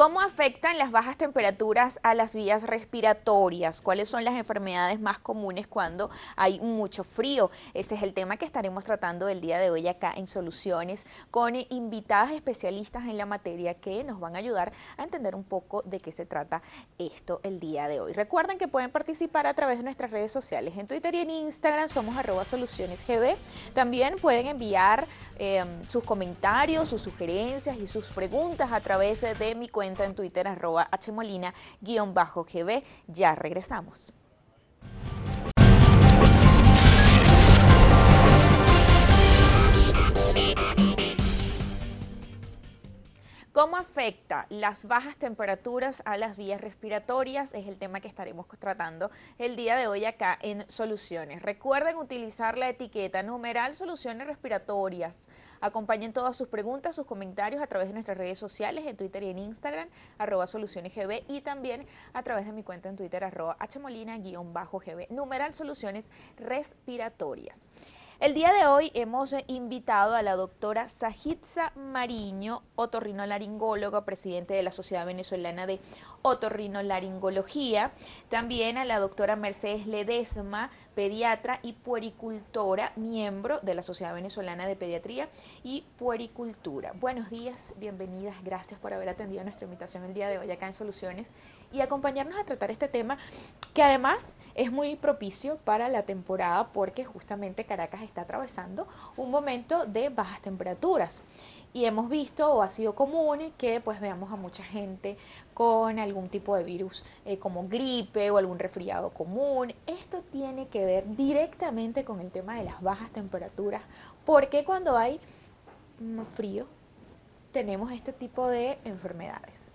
¿Cómo afectan las bajas temperaturas a las vías respiratorias? ¿Cuáles son las enfermedades más comunes cuando hay mucho frío? Ese es el tema que estaremos tratando el día de hoy acá en Soluciones con invitadas especialistas en la materia que nos van a ayudar a entender un poco de qué se trata esto el día de hoy. Recuerden que pueden participar a través de nuestras redes sociales. En Twitter y en Instagram somos @solucionesgb. También pueden enviar sus comentarios, sus sugerencias y sus preguntas a través de mi cuenta en Twitter @hmolina_gb. Ya regresamos. ¿Cómo afecta las bajas temperaturas a las vías respiratorias? Es el tema que estaremos tratando el día de hoy acá en Soluciones. Recuerden utilizar la etiqueta numeral Soluciones Respiratorias. Acompañen todas sus preguntas, sus comentarios a través de nuestras redes sociales, en Twitter y en Instagram, @solucionesgb, y también a través de mi cuenta en Twitter, @hmolina_gb, numeral Soluciones Respiratorias. El día de hoy hemos invitado a la doctora Sajitza Mariño, otorrinolaringóloga, presidente de la Sociedad Venezolana de Otorrinolaringología, también a la doctora Mercedes Ledesma, pediatra y puericultora, miembro de la Sociedad Venezolana de Pediatría y Puericultura. Buenos días, bienvenidas, gracias por haber atendido nuestra invitación el día de hoy acá en Soluciones y acompañarnos a tratar este tema que además es muy propicio para la temporada porque justamente Caracas está atravesando un momento de bajas temperaturas. Y hemos visto, o ha sido común, que pues veamos a mucha gente con algún tipo de virus como gripe o algún resfriado común. Esto tiene que ver directamente con el tema de las bajas temperaturas, porque cuando hay frío tenemos este tipo de enfermedades.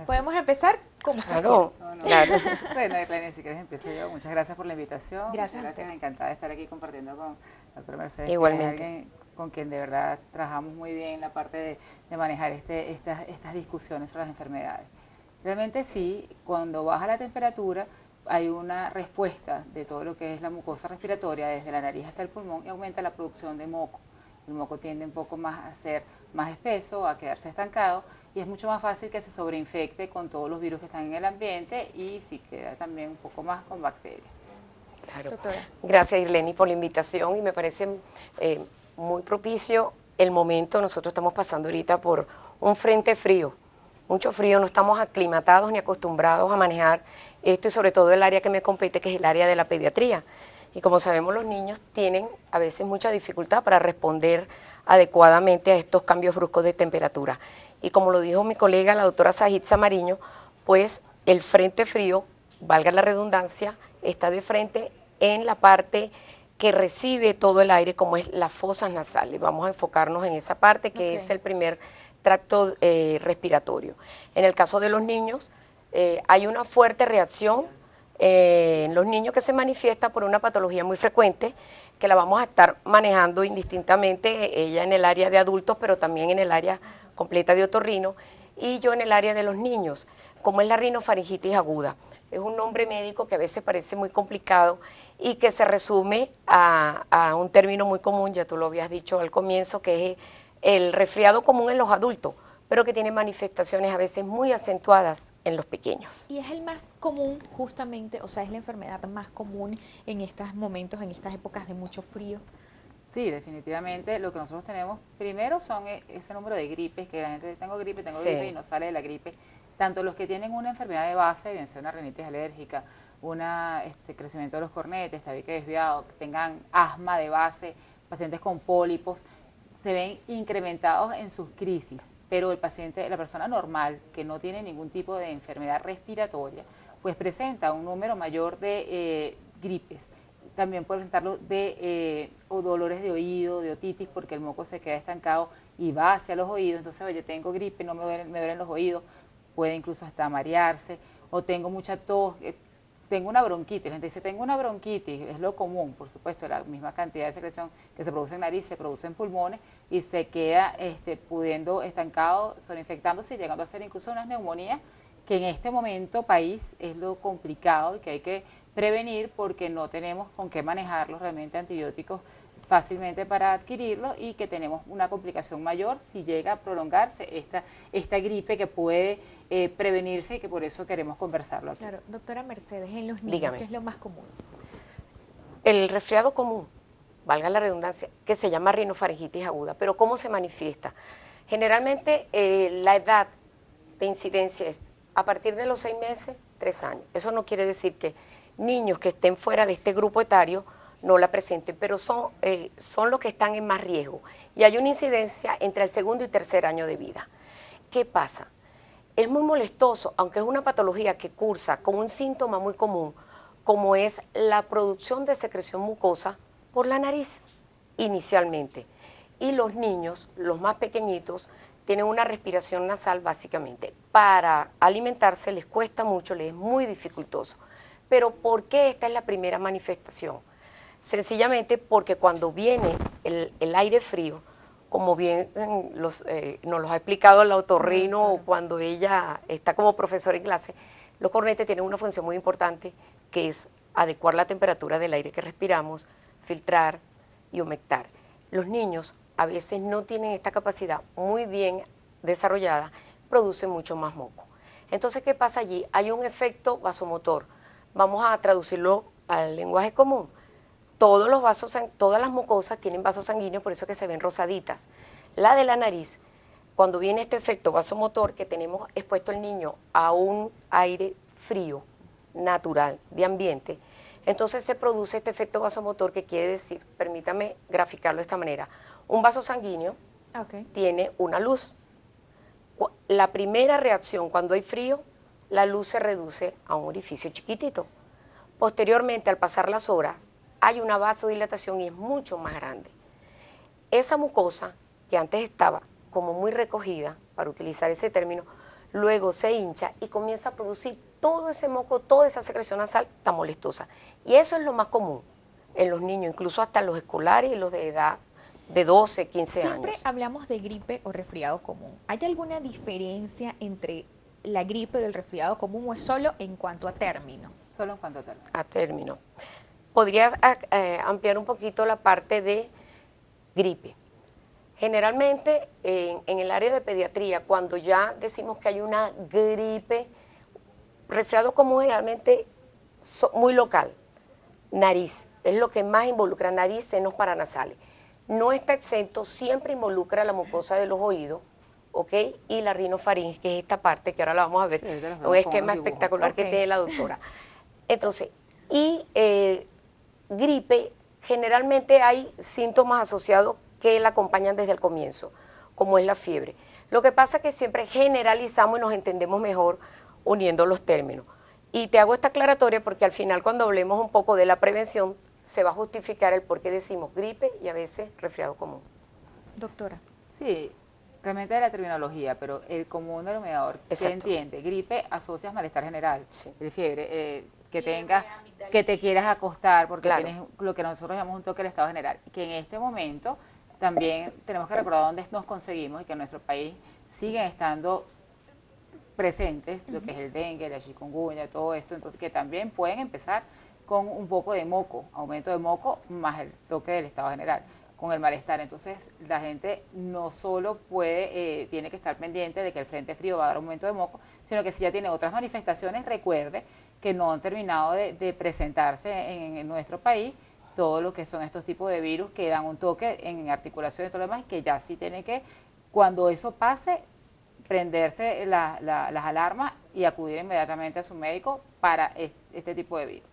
Podemos empezar como ustedes quieran. Claro. Bueno, Irene, si quieres empiezo yo. Muchas gracias por la invitación. Gracias Muchas a usted. encantada de estar aquí compartiendo con la doctora Mercedes, Igualmente. que es alguien con quien de verdad trabajamos muy bien la parte de manejar estas discusiones sobre las enfermedades. Realmente sí, cuando baja la temperatura hay una respuesta de todo lo que es la mucosa respiratoria, desde la nariz hasta el pulmón, y aumenta la producción de moco. El moco tiende un poco más a ser más espeso, a quedarse estancado, y es mucho más fácil que se sobreinfecte con todos los virus que están en el ambiente y si queda también un poco más con bacterias. Claro. Doctora. Gracias, Irleni, por la invitación y me parece muy propicio el momento. Nosotros estamos pasando ahorita por un frente frío, mucho frío, no estamos aclimatados ni acostumbrados a manejar esto y sobre todo el área que me compete, que es el área de la pediatría. Y como sabemos, los niños tienen a veces mucha dificultad para responder adecuadamente a estos cambios bruscos de temperatura. Y como lo dijo mi colega, la doctora Sajitza Mariño, pues el frente frío, valga la redundancia, está de frente en la parte que recibe todo el aire, como es las fosas nasales. Vamos a enfocarnos en esa parte, que es el primer tracto respiratorio. En el caso de los niños, hay una fuerte reacción en los niños que se manifiesta por una patología muy frecuente, que la vamos a estar manejando indistintamente, ella en el área de adultos, pero también en el área completa de otorrino, y yo en el área de los niños, como es la rinofaringitis aguda. Es un nombre médico que a veces parece muy complicado y que se resume a un término muy común, ya tú lo habías dicho al comienzo, que es el resfriado común en los adultos, pero que tiene manifestaciones a veces muy acentuadas en los pequeños. Y es el más común justamente, o sea, es la enfermedad más común en estos momentos, en estas épocas de mucho frío. Sí, definitivamente lo que nosotros tenemos primero son ese número de gripes, que la gente dice, tengo gripe y no sale de la gripe. Tanto los que tienen una enfermedad de base, bien sea una rinitis alérgica, un crecimiento de los cornetes, tabique desviado, que tengan asma de base, pacientes con pólipos, se ven incrementados en sus crisis, pero el paciente, la persona normal que no tiene ningún tipo de enfermedad respiratoria, pues presenta un número mayor de gripes. También puede presentarlo de o dolores de oído, de otitis, porque el moco se queda estancado y va hacia los oídos. Entonces, oye, tengo gripe, no me duelen los oídos, puede incluso hasta marearse, o tengo mucha tos, tengo una bronquitis. La gente dice, tengo una bronquitis, es lo común, por supuesto, la misma cantidad de secreción que se produce en nariz, se produce en pulmones y se queda pudiendo estancado, sobreinfectándose y llegando a ser incluso unas neumonías, que en este momento país es lo complicado y que hay que prevenir porque no tenemos con qué manejarlos realmente antibióticos fácilmente para adquirirlo y que tenemos una complicación mayor si llega a prolongarse esta gripe que puede prevenirse y que por eso queremos conversarlo aquí. Claro, doctora Mercedes, en los niños, Dígame. ¿qué es lo más común? El resfriado común, valga la redundancia, que se llama rinofaringitis aguda, pero ¿cómo se manifiesta? Generalmente la edad de incidencia es a partir de los 6 meses, 3 años. Eso no quiere decir que niños que estén fuera de este grupo etario no la presenten, pero son los que están en más riesgo. Y hay una incidencia entre el segundo y tercer año de vida. ¿Qué pasa? Es muy molestoso, aunque es una patología que cursa con un síntoma muy común, como es la producción de secreción mucosa por la nariz, inicialmente. Y los niños, los más pequeñitos, tienen una respiración nasal básicamente. Para alimentarse les cuesta mucho, les es muy dificultoso. Pero ¿por qué esta es la primera manifestación? Sencillamente porque cuando viene el aire frío, como bien nos los ha explicado el otorrino o cuando ella está como profesora en clase, los cornetes tienen una función muy importante que es adecuar la temperatura del aire que respiramos, filtrar y humectar. Los niños a veces no tienen esta capacidad muy bien desarrollada, producen mucho más moco. Entonces, ¿qué pasa allí? Hay un efecto vasomotor. Vamos a traducirlo al lenguaje común. Todos los vasos, todas las mucosas tienen vasos sanguíneos, por eso que se ven rosaditas. La de la nariz, cuando viene este efecto vasomotor, que tenemos expuesto el niño a un aire frío, natural, de ambiente, entonces se produce este efecto vasomotor que quiere decir, permítame graficarlo de esta manera, un vaso sanguíneo tiene una luz. La primera reacción cuando hay frío, la luz se reduce a un orificio chiquitito. Posteriormente, al pasar las horas, hay una vasodilatación y es mucho más grande. Esa mucosa, que antes estaba como muy recogida, para utilizar ese término, luego se hincha y comienza a producir todo ese moco, toda esa secreción nasal tan molestosa. Y eso es lo más común en los niños, incluso hasta los escolares y los de edad de 12, 15 años. Siempre hablamos de gripe o resfriado común. ¿Hay alguna diferencia entre la gripe y el resfriado común o es solo en cuanto a término? Solo en cuanto a término. A término. Podría ampliar un poquito la parte de gripe. Generalmente en el área de pediatría, cuando ya decimos que hay una gripe, resfriado común generalmente muy local, nariz, es lo que más involucra, nariz, senos paranasales. No está exento, siempre involucra la mucosa de los oídos, ¿ok? Y la rinofaringe, que es esta parte que ahora la vamos a ver, un esquema espectacular que tiene la doctora. Entonces, gripe, generalmente hay síntomas asociados que la acompañan desde el comienzo, como es la fiebre. Lo que pasa es que siempre generalizamos y nos entendemos mejor uniendo los términos. Y te hago esta aclaratoria porque al final cuando hablemos un poco de la prevención, se va a justificar el por qué decimos gripe y a veces resfriado común. Doctora. Sí, realmente de la terminología, pero el común denominador, ¿qué entiende? Gripe asocias malestar general, fiebre, que te quieras acostar porque tienes lo que nosotros llamamos un toque del estado general, que en este momento también tenemos que recordar dónde nos conseguimos y que en nuestro país siguen estando presentes lo que es el dengue, la chikungunya, todo esto, entonces que también pueden empezar con un poco de moco, aumento de moco más el toque del estado general, con el malestar. Entonces la gente no solo tiene que estar pendiente de que el frente frío va a dar aumento de moco, sino que si ya tiene otras manifestaciones, recuerde que no han terminado de presentarse en nuestro país todo lo que son estos tipos de virus que dan un toque en articulaciones y todo lo demás, que ya sí tiene que, cuando eso pase, prenderse las alarmas y acudir inmediatamente a su médico para este tipo de virus.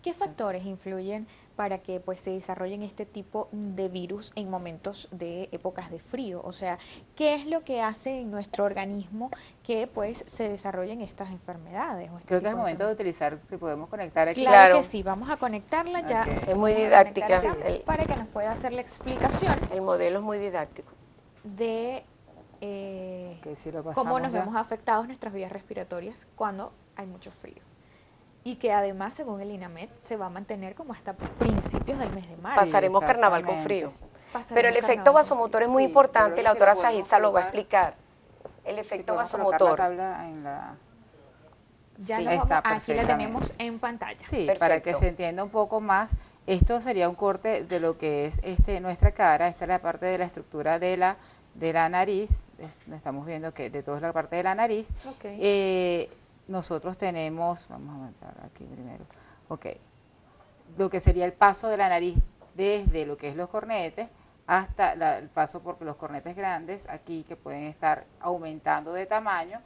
¿Qué factores influyen para que pues se desarrollen este tipo de virus en momentos de épocas de frío? O sea, ¿qué es lo que hace en nuestro organismo que pues se desarrollen estas enfermedades? Creo que es el momento de utilizar, si podemos conectar aquí. Claro que sí, vamos a conectarla ya. Es muy didáctica. Para que nos pueda hacer la explicación. El modelo es muy didáctico. De cómo nos vemos afectados nuestras vías respiratorias cuando hay mucho frío. Y que además, según el INAMED, se va a mantener como hasta principios del mes de marzo. Pasaremos carnaval con frío. Pero el efecto vasomotor es muy importante, la doctora Sajitza lo va a explicar. El efecto vasomotor. Aquí la tenemos en pantalla. Sí, para que se entienda un poco más Esto sería un corte de lo que es nuestra cara. Esta es la parte de la estructura de la nariz. Estamos viendo que de toda la parte de la nariz. Okay. Nosotros tenemos, vamos a montar aquí primero, lo que sería el paso de la nariz desde lo que es los cornetes hasta el paso por los cornetes grandes, aquí que pueden estar aumentando de tamaño.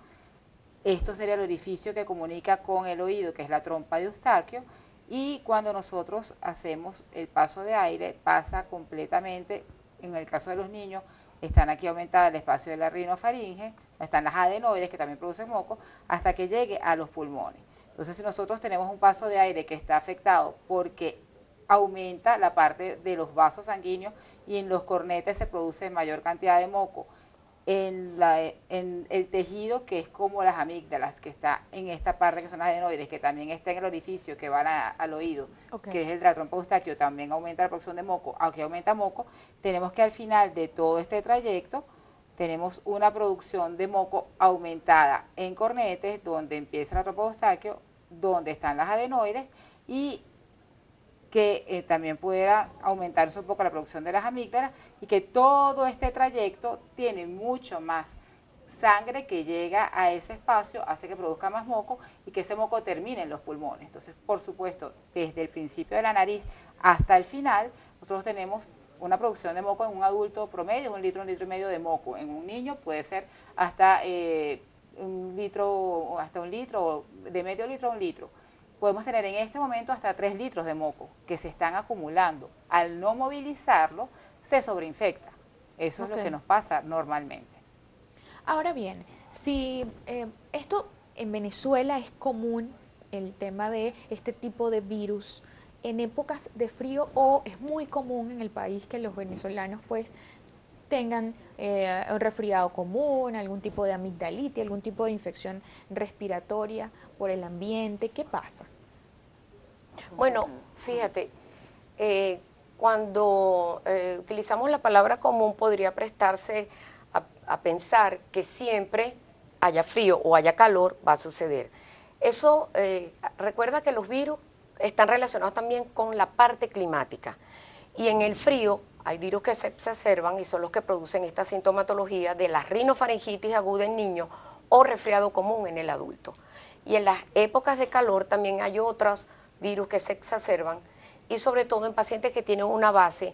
Esto sería el orificio que comunica con el oído, que es la trompa de Eustaquio, y cuando nosotros hacemos el paso de aire, pasa completamente, en el caso de los niños, están aquí aumentada el espacio de la rinofaringe, están las adenoides que también producen moco, hasta que llegue a los pulmones. Entonces, si nosotros tenemos un paso de aire que está afectado porque aumenta la parte de los vasos sanguíneos y en los cornetes se produce mayor cantidad de moco, en el tejido que es como las amígdalas, que está en esta parte que son las adenoides, que también está en el orificio que van al oído, que es el de la trompa de Eustaquio, también aumenta la producción de moco. Aunque aumenta moco, tenemos que al final de todo este trayecto tenemos una producción de moco aumentada en cornetes, donde empieza la trompa de Eustaquio, donde están las adenoides, y que también pudiera aumentarse un poco la producción de las amígdalas, y que todo este trayecto tiene mucho más sangre que llega a ese espacio, hace que produzca más moco y que ese moco termine en los pulmones. Entonces, por supuesto, desde el principio de la nariz hasta el final, nosotros tenemos una producción de moco en un adulto promedio, 1 litro, 1,5 litros de moco. En un niño puede ser hasta 1 litro, hasta 1 litro, de medio litro a 1 litro. Podemos tener en este momento hasta 3 litros de moco que se están acumulando. Al no movilizarlo, se sobreinfecta. Eso es lo que nos pasa normalmente. Ahora bien, si esto en Venezuela es común, el tema de este tipo de virus, en épocas de frío, o es muy común en el país que los venezolanos pues tengan un resfriado común, algún tipo de amigdalitis, algún tipo de infección respiratoria por el ambiente, ¿qué pasa? Bueno, fíjate, cuando utilizamos la palabra común podría prestarse a pensar que siempre haya frío o haya calor, va a suceder. Eso, recuerda que los virus están relacionados también con la parte climática. Y en el frío hay virus que se exacerban y son los que producen esta sintomatología de la rinofaringitis aguda en niños o resfriado común en el adulto. Y en las épocas de calor también hay otros virus que se exacerban, y sobre todo en pacientes que tienen una base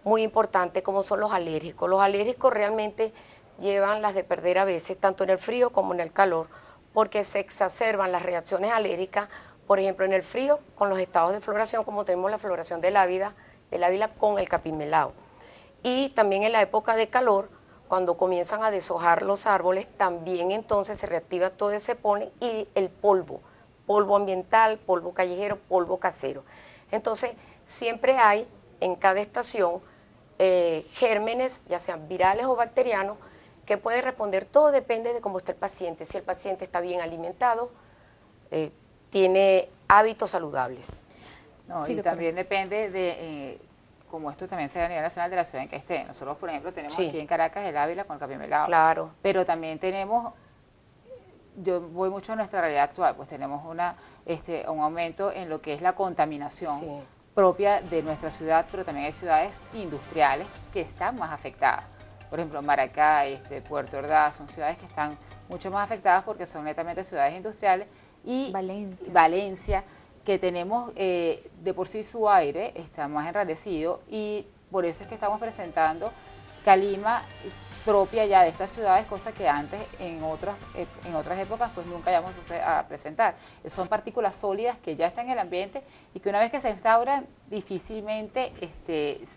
muy importante como son los alérgicos. Los alérgicos realmente llevan las de perder a veces, tanto en el frío como en el calor, porque se exacerban las reacciones alérgicas, por ejemplo en el frío con los estados de floración, como tenemos la floración del ávila con el capimelao. Y también en la época de calor, cuando comienzan a deshojar los árboles, también entonces se reactiva todo ese polen y el polvo ambiental, polvo callejero, polvo casero. Entonces, siempre hay en cada estación gérmenes, ya sean virales o bacterianos, que pueden responder. Todo depende de cómo está el paciente. Si el paciente está bien alimentado, tiene hábitos saludables. No, sí, y también depende de, como esto también se da a nivel nacional, de la ciudad en que esté. Nosotros, por ejemplo, tenemos aquí en Caracas el Ávila con el capimelao. Claro. Pero también tenemos, yo voy mucho a nuestra realidad actual, pues tenemos un aumento en lo que es la contaminación propia de nuestra ciudad, pero también hay ciudades industriales que están más afectadas. Por ejemplo, Maracay, Puerto Ordaz, son ciudades que están mucho más afectadas porque son netamente ciudades industriales. Y Valencia, que tenemos de por sí su aire está más enrarecido, y por eso es que estamos presentando calima propia ya de estas ciudades, cosa que antes en otras épocas pues nunca íbamos a presentar. Son partículas sólidas que ya están en el ambiente y que una vez que se instauran difícilmente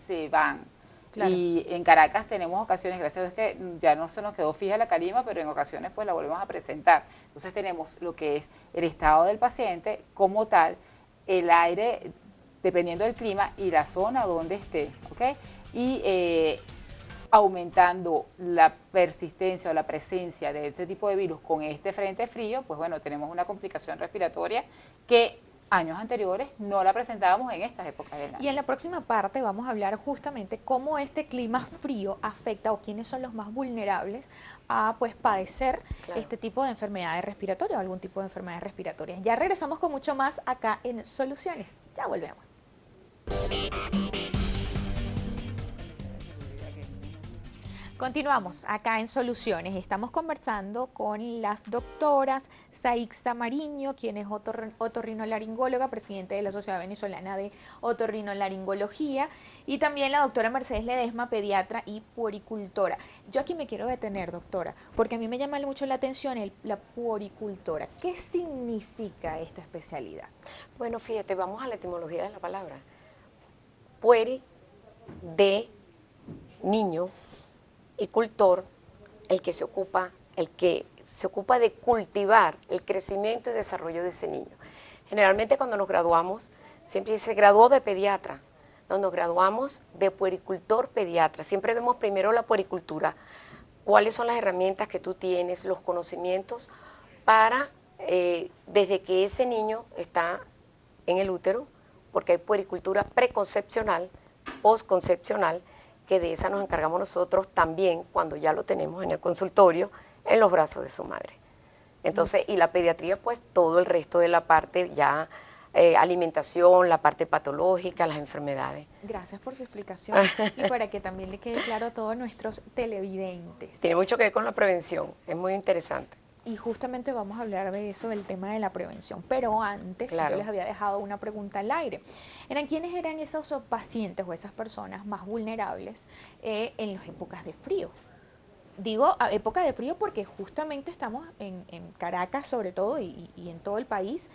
se van. Claro. Y en Caracas tenemos ocasiones, gracias a Dios que ya no se nos quedó fija la calima, pero en ocasiones pues la volvemos a presentar. Entonces tenemos lo que es el estado del paciente como tal, el aire dependiendo del clima y la zona donde esté, ¿ok? Y aumentando la persistencia o la presencia de este tipo de virus con este frente frío, pues bueno, tenemos una complicación respiratoria que años anteriores no la presentábamos en estas épocas del año. Y en la próxima parte vamos a hablar justamente cómo este clima frío afecta o quiénes son los más vulnerables a pues padecer este tipo de enfermedades respiratorias o algún tipo de enfermedades respiratorias. Ya regresamos con mucho más acá en Soluciones. Ya volvemos. Continuamos acá en Soluciones. Estamos conversando con las doctoras Saixa Mariño, quien es otorrinolaringóloga, presidente de la Sociedad Venezolana de Otorrinolaringología, y también la doctora Mercedes Ledesma, pediatra y puericultora. Yo aquí me quiero detener, doctora, porque a mí me llama mucho la atención la puericultora. ¿Qué significa esta especialidad? Bueno, fíjate, vamos a la etimología de la palabra. Pueri, de niño, y cultor, el que se ocupa de cultivar el crecimiento y desarrollo de ese niño. Generalmente cuando nos graduamos, siempre se graduó de pediatra, no, nos graduamos de puericultor pediatra. Siempre vemos primero la puericultura, cuáles son las herramientas que tú tienes, los conocimientos para, desde que ese niño está en el útero, porque hay puericultura preconcepcional, postconcepcional, que de esa nos encargamos nosotros también cuando ya lo tenemos en el consultorio, en los brazos de su madre. Entonces, y la pediatría, pues todo el resto de la parte ya, alimentación, la parte patológica, las enfermedades. Gracias por su explicación y para que también le quede claro a todos nuestros televidentes. Tiene mucho que ver con la prevención, es muy interesante. Y justamente vamos a hablar de eso, del tema de la prevención. Pero antes, claro, yo les había dejado una pregunta al aire. ¿Quiénes eran esos pacientes o esas personas más vulnerables en las épocas de frío? Digo época de frío porque justamente estamos en Caracas, sobre todo, y en todo el país,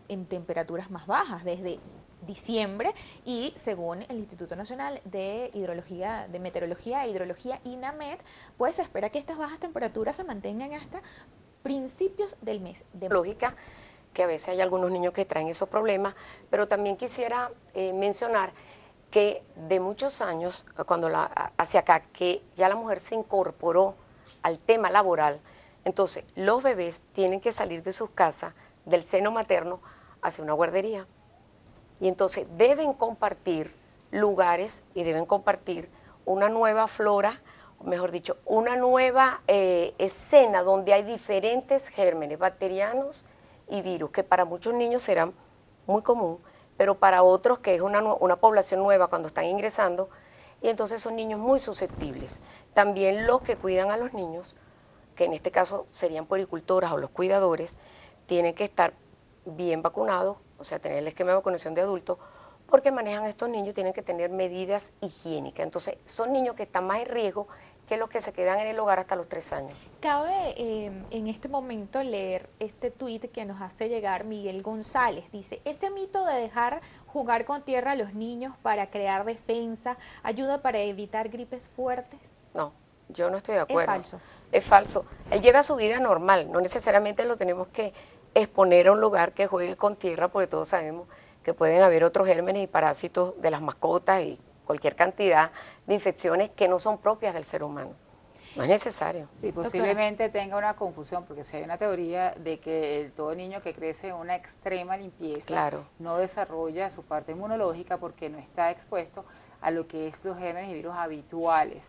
en temperaturas más bajas, desde diciembre, y según el Instituto Nacional de Meteorología e Hidrología, INAMED, pues se espera que estas bajas temperaturas se mantengan hasta principios del mes. Lógica, que a veces hay algunos niños que traen esos problemas, pero también quisiera mencionar que de muchos años, hacia acá, que ya la mujer se incorporó al tema laboral, entonces los bebés tienen que salir de sus casas, del seno materno, hacia una guardería. Y entonces deben compartir lugares y deben compartir una nueva flora, o mejor dicho, una nueva escena donde hay diferentes gérmenes bacterianos y virus, que para muchos niños serán muy común, pero para otros, que es una población nueva cuando están ingresando, y entonces son niños muy susceptibles. También los que cuidan a los niños, que en este caso serían puericultoras o los cuidadores, tienen que estar bien vacunados, o sea, tener el esquema de vacunación de adultos, porque manejan a estos niños, tienen que tener medidas higiénicas. Entonces, son niños que están más en riesgo que los que se quedan en el hogar hasta los 3 años. Cabe en este momento leer este tuit que nos hace llegar Miguel González. Dice, ese mito de dejar jugar con tierra a los niños para crear defensa ayuda para evitar gripes fuertes. No, yo no estoy de acuerdo. Es falso. Es falso. Él lleva su vida normal, no necesariamente lo tenemos que exponer a un lugar que juegue con tierra, porque todos sabemos que pueden haber otros gérmenes y parásitos de las mascotas y cualquier cantidad de infecciones que no son propias del ser humano. No es necesario. Sí, posiblemente tenga una confusión, porque si hay una teoría de que todo niño que crece en una extrema limpieza, claro, no desarrolla su parte inmunológica porque no está expuesto a lo que es los gérmenes y virus habituales.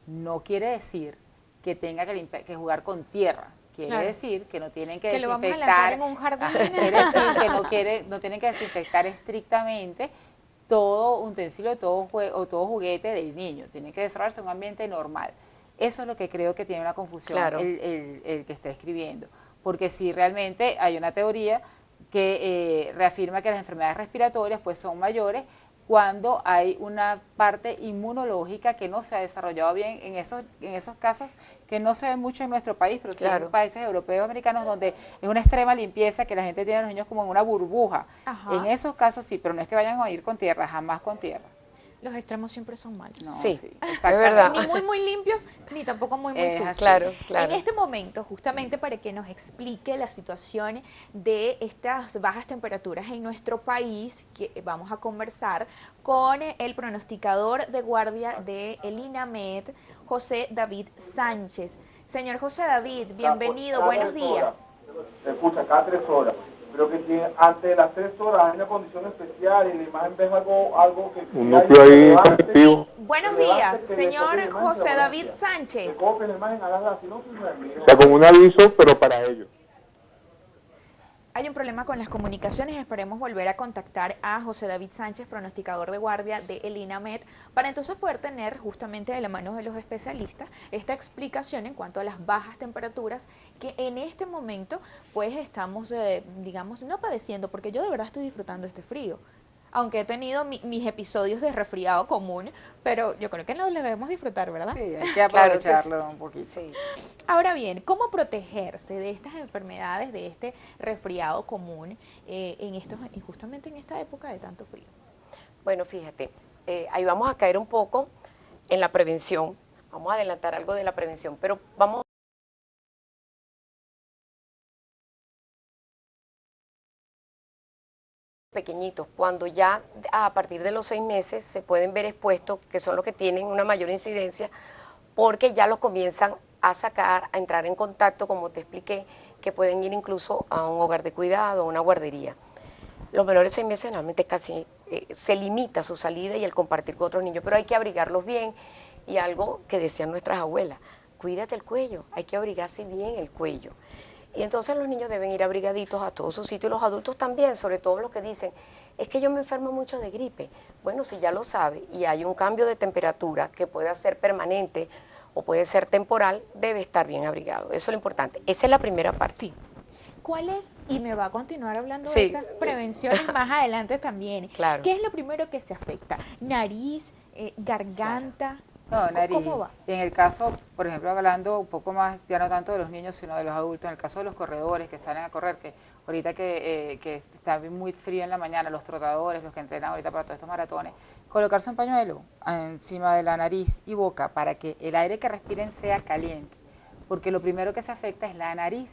No quiere decir que tenga que jugar con tierra. Quiere decir que no tienen que desinfectar. Lo vamos a lanzar en un jardín. Quiere decir que no tienen que desinfectar estrictamente todo utensilio o todo juguete del niño. Tiene que desarrollarse en un ambiente normal. Eso es lo que creo que tiene una confusión, claro, el que está escribiendo. Porque si realmente hay una teoría que reafirma que las enfermedades respiratorias pues son mayores cuando hay una parte inmunológica que no se ha desarrollado bien en esos casos que no se ven mucho en nuestro país, pero sí, claro, en países europeos, americanos, donde es una extrema limpieza que la gente tiene a los niños como en una burbuja. Ajá. En esos casos sí, pero no es que vayan a ir con tierra, jamás con tierra. Los extremos siempre son malos. No, sí, es verdad. Ni muy limpios, ni tampoco muy sucios. Claro, claro. En este momento, justamente para que nos explique la situación de estas bajas temperaturas en nuestro país, que vamos a conversar con el pronosticador de guardia del INAMED, José David Sánchez. Señor José David, bienvenido, buenos días. Se escucha cada 3 horas. Pero que si antes de las 3 horas hay una condición especial y la imagen ves algo que... Un núcleo ahí sí. Buenos días, señor José David Sánchez. O sea, con un aviso, pero para ellos. Hay un problema con las comunicaciones, esperemos volver a contactar a José David Sánchez, pronosticador de guardia de el INAMED, para entonces poder tener justamente de la mano de los especialistas esta explicación en cuanto a las bajas temperaturas que en este momento pues estamos, digamos, no padeciendo, porque yo de verdad estoy disfrutando este frío. Aunque he tenido mis episodios de resfriado común, pero yo creo que nos debemos disfrutar, ¿verdad? Sí, hay que Claro que aprovecharlo un poquito. sí. Ahora bien, ¿cómo protegerse de estas enfermedades, de este resfriado común justamente en esta época de tanto frío? Bueno, fíjate, ahí vamos a caer un poco en la prevención. Vamos a adelantar algo de la prevención, pero vamos pequeñitos, cuando ya a partir de los 6 meses se pueden ver expuestos, que son los que tienen una mayor incidencia, porque ya los comienzan a sacar, a entrar en contacto, como te expliqué, que pueden ir incluso a un hogar de cuidado, a una guardería. Los menores de 6 meses realmente casi se limita su salida y el compartir con otros niños, pero hay que abrigarlos bien. Y algo que decían nuestras abuelas, cuídate el cuello, hay que abrigarse bien el cuello. Y entonces los niños deben ir abrigaditos a todos sus sitios y los adultos también, sobre todo los que dicen, es que yo me enfermo mucho de gripe. Bueno, si ya lo sabe y hay un cambio de temperatura que puede ser permanente o puede ser temporal, debe estar bien abrigado. Eso es lo importante. Esa es la primera parte. Sí. ¿Cuál es? Y me va a continuar hablando de Sí. esas prevenciones más adelante también. Claro. ¿Qué es lo primero que se afecta? ¿Nariz, garganta? No, nariz. ¿Cómo va? En el caso, por ejemplo, hablando un poco más, ya no tanto de los niños, sino de los adultos, en el caso de los corredores que salen a correr, que ahorita que está muy frío en la mañana, los trotadores, los que entrenan ahorita para todos estos maratones, colocarse un pañuelo encima de la nariz y boca para que el aire que respiren sea caliente, porque lo primero que se afecta es la nariz.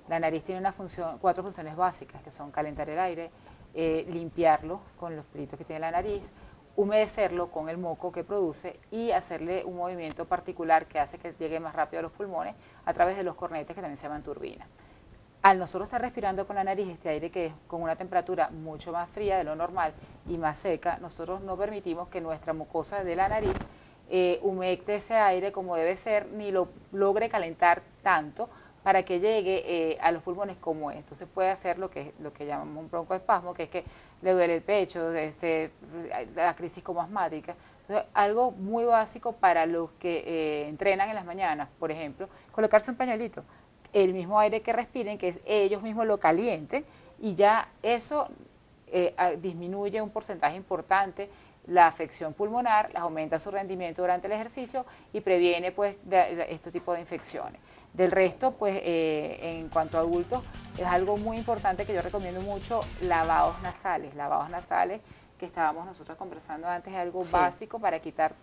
La nariz tiene una función, 4 funciones básicas, que son calentar el aire, limpiarlo con los pelitos que tiene la nariz, humedecerlo con el moco que produce y hacerle un movimiento particular que hace que llegue más rápido a los pulmones a través de los cornetes que también se llaman turbinas. Al nosotros estar respirando con la nariz este aire que es con una temperatura mucho más fría de lo normal y más seca, nosotros no permitimos que nuestra mucosa de la nariz humecte ese aire como debe ser, ni lo logre calentar tanto para que llegue a los pulmones como es. Entonces puede hacer lo que llamamos un broncoespasmo, que es que le duele el pecho, la crisis como asmática. Entonces, algo muy básico para los que entrenan en las mañanas, por ejemplo, colocarse un pañuelito, el mismo aire que respiren, que ellos mismos lo calienten, y ya eso disminuye un porcentaje importante la afección pulmonar, aumenta su rendimiento durante el ejercicio y previene pues este tipo de infecciones. Del resto, pues en cuanto a adultos, es algo muy importante que yo recomiendo mucho, lavados nasales que estábamos nosotros conversando antes, es algo básico para quitar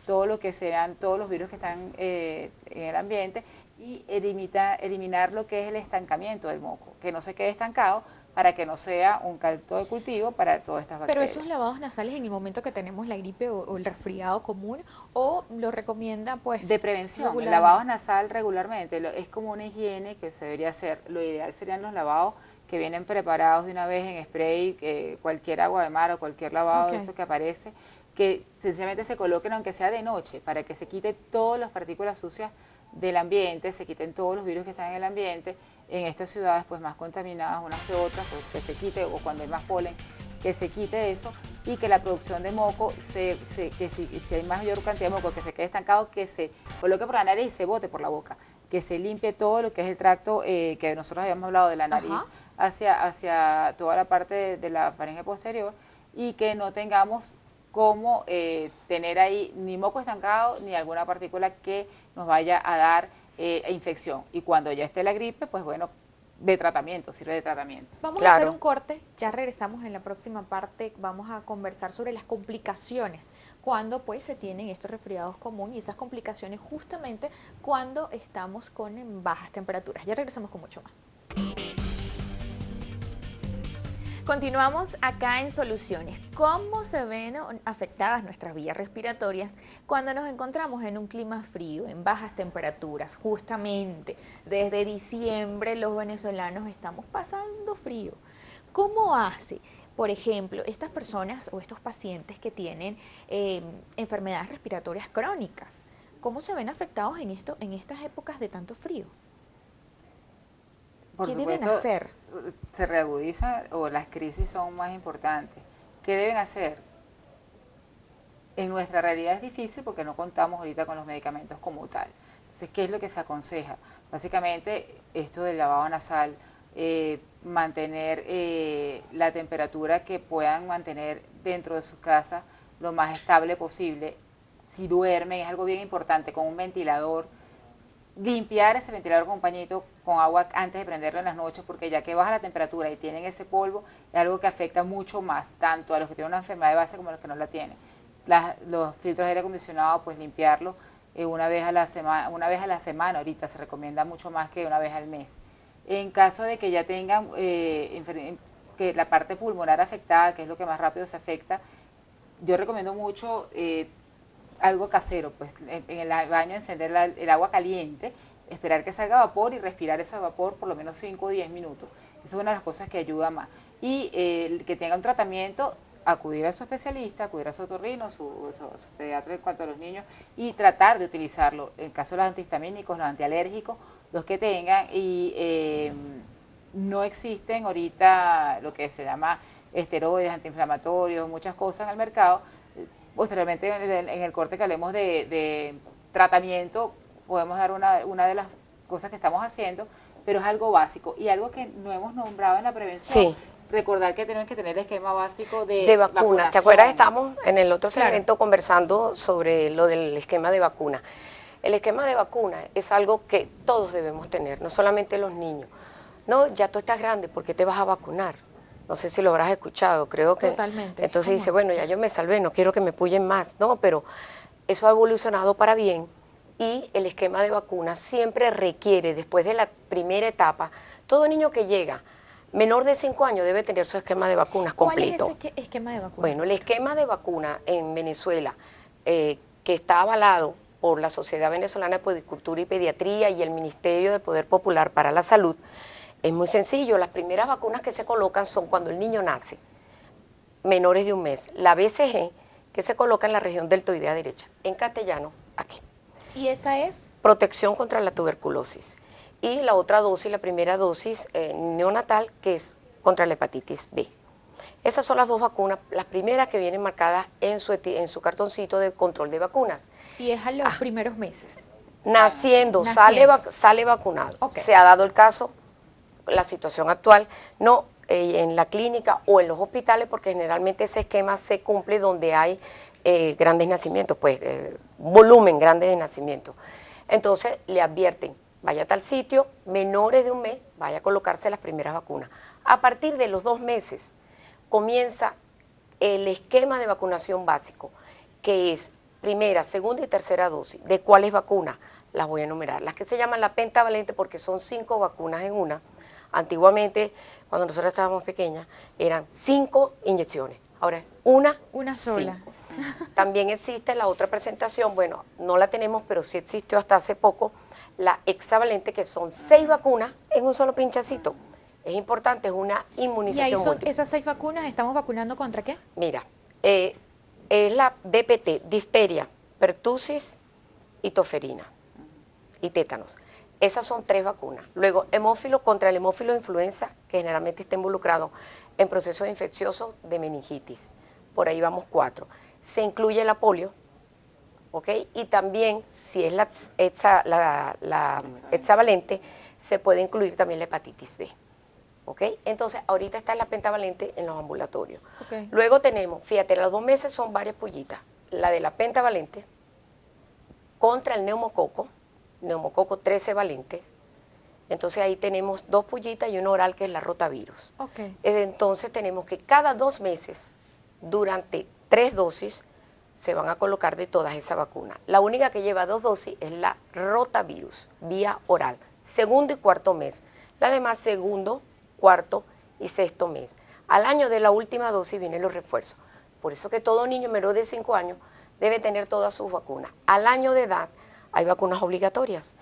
todo lo que sean, todos los virus que están en el ambiente y eliminar lo que es el estancamiento del moco, que no se quede estancado para que no sea un caldo de cultivo para todas estas Pero bacterias. esos lavados nasales en el momento que tenemos la gripe o el resfriado común, o lo recomienda pues de prevención, el regularmente? lavado nasal regularmente es como una higiene que se debería hacer. Lo ideal serían los lavados que vienen preparados de una vez en spray, cualquier agua de mar o cualquier lavado de eso que aparece, que sencillamente se coloquen aunque sea de noche para que se quite todas las partículas sucias del ambiente, se quiten todos los virus que están en el ambiente, en estas ciudades pues más contaminadas unas que otras, pues, que se quite, o cuando hay más polen, que se quite eso y que la producción de moco, que si hay mayor cantidad de moco que se quede estancado, que se coloque por la nariz y se bote por la boca, que se limpie todo lo que es el tracto que nosotros habíamos hablado de la nariz hacia toda la parte de la faringe posterior, y que no tengamos como tener ahí ni moco estancado ni alguna partícula que nos vaya a dar infección. Y cuando ya esté la gripe, pues bueno, de tratamiento, sirve de tratamiento. Vamos a hacer un corte, ya regresamos en la próxima parte, vamos a conversar sobre las complicaciones cuando pues se tienen estos resfriados comunes y esas complicaciones justamente cuando estamos con bajas temperaturas. Ya regresamos con mucho más. Continuamos acá en Soluciones. ¿Cómo se ven afectadas nuestras vías respiratorias cuando nos encontramos en un clima frío, en bajas temperaturas? Justamente desde diciembre los venezolanos estamos pasando frío. ¿Cómo hace, por ejemplo, estas personas o estos pacientes que tienen enfermedades respiratorias crónicas? ¿Cómo se ven afectados en estas épocas de tanto frío? Por ¿Qué deben supuesto, hacer? se reagudizan o las crisis son más importantes. ¿Qué deben hacer? En nuestra realidad es difícil porque no contamos ahorita con los medicamentos como tal. Entonces, ¿qué es lo que se aconseja? Básicamente, esto del lavado nasal, mantener la temperatura que puedan mantener dentro de sus casas lo más estable posible. Si duermen, es algo bien importante, con un ventilador, limpiar ese ventilador con un pañito con agua antes de prenderlo en las noches, porque ya que baja la temperatura y tienen ese polvo, es algo que afecta mucho más, tanto a los que tienen una enfermedad de base como a los que no la tienen. Los filtros de aire acondicionado, pues limpiarlos una vez a la semana, ahorita se recomienda mucho más que una vez al mes. En caso de que ya tengan que la parte pulmonar afectada, que es lo que más rápido se afecta, yo recomiendo mucho algo casero, pues en el baño encender el agua caliente, esperar que salga vapor y respirar ese vapor por lo menos 5 o 10 minutos. Eso es una de las cosas que ayuda más. Y que tenga un tratamiento, acudir a su especialista, acudir a su otorrino, su pediatra en cuanto a los niños, y tratar de utilizarlo. En caso de los antihistamínicos, los antialérgicos, los que tengan, y no existen ahorita lo que se llama esteroides, antiinflamatorios, muchas cosas en el mercado. Posteriormente, en el corte que hablemos de tratamiento, podemos dar una de las cosas que estamos haciendo, pero es algo básico y algo que no hemos nombrado en la prevención. Sí. Recordar que tenemos que tener el esquema básico de vacunas. vacunación. ¿Te acuerdas? Estamos en el otro Claro. segmento conversando sobre lo del esquema de vacuna. El esquema de vacuna es algo que todos debemos tener, no solamente los niños. No, ya tú estás grande, ¿por qué te vas a vacunar? No sé si lo habrás escuchado, creo que... Totalmente. Entonces ¿Cómo? dice, bueno, ya yo me salvé, no quiero que me puyen más. No, pero eso ha evolucionado para bien y el esquema de vacuna siempre requiere, después de la primera etapa, todo niño que llega menor de 5 años debe tener su esquema de vacunas completo. ¿Cuál es ese esquema de vacuna? Bueno, el esquema de vacuna en Venezuela, que está avalado por la Sociedad Venezolana de Puericultura y Pediatría y el Ministerio de Poder Popular para la Salud, es muy sencillo. Las primeras vacunas que se colocan son cuando el niño nace, menores de un mes. La BCG, que se coloca en la región deltoidea derecha, en castellano, aquí. ¿Y esa es? Protección contra la tuberculosis. Y la otra dosis, la primera dosis neonatal, que es contra la hepatitis B. Esas son las dos vacunas, las primeras que vienen marcadas en su cartoncito de control de vacunas. Y es a los primeros meses. Naciendo, Naciendo. sale vacunado. Ok. Se ha dado el caso, la situación actual, no en la clínica o en los hospitales, porque generalmente ese esquema se cumple donde hay grandes nacimientos, pues volumen grande de nacimientos. Entonces le advierten, vaya a tal sitio, menores de un mes, vaya a colocarse las primeras vacunas. A partir de los 2 meses comienza el esquema de vacunación básico, que es primera, segunda y tercera dosis. ¿De cuáles vacunas? Las voy a enumerar. Las que se llaman la pentavalente porque son 5 vacunas en una. Antiguamente, cuando nosotros estábamos pequeñas, eran 5 inyecciones. Ahora es una sola. También existe la otra presentación, bueno, no la tenemos, pero sí existió hasta hace poco, la hexavalente, que son 6 vacunas en un solo pinchacito. Es importante, es una inmunización ¿Y ahí múltiple. esas 6 vacunas estamos vacunando contra qué? Mira, es la DPT, difteria, pertusis y toferina y tétanos. Esas son 3 vacunas. Luego, hemófilo contra el hemófilo de influenza, que generalmente está involucrado en procesos infecciosos de meningitis. Por ahí vamos 4. Se incluye la polio, ¿ok? Y también, si es la hexavalente, se puede incluir también la hepatitis B, ¿ok? Entonces, ahorita está la pentavalente en los ambulatorios. Okay. Luego tenemos, fíjate, los 2 meses son varias pullitas. La de la pentavalente contra el neumococo 13 valente. Entonces ahí tenemos 2 pullitas y una oral que es la rotavirus. Okay. Entonces tenemos que cada 2 meses, durante 3 dosis, se van a colocar de todas esas vacunas. La única que lleva 2 dosis es la rotavirus, vía oral, segundo y cuarto mes. La demás, segundo, cuarto y sexto mes. Al año de la última dosis vienen los refuerzos. Por eso que todo niño menor de 5 años debe tener todas sus vacunas. Al año de edad hay vacunas obligatorias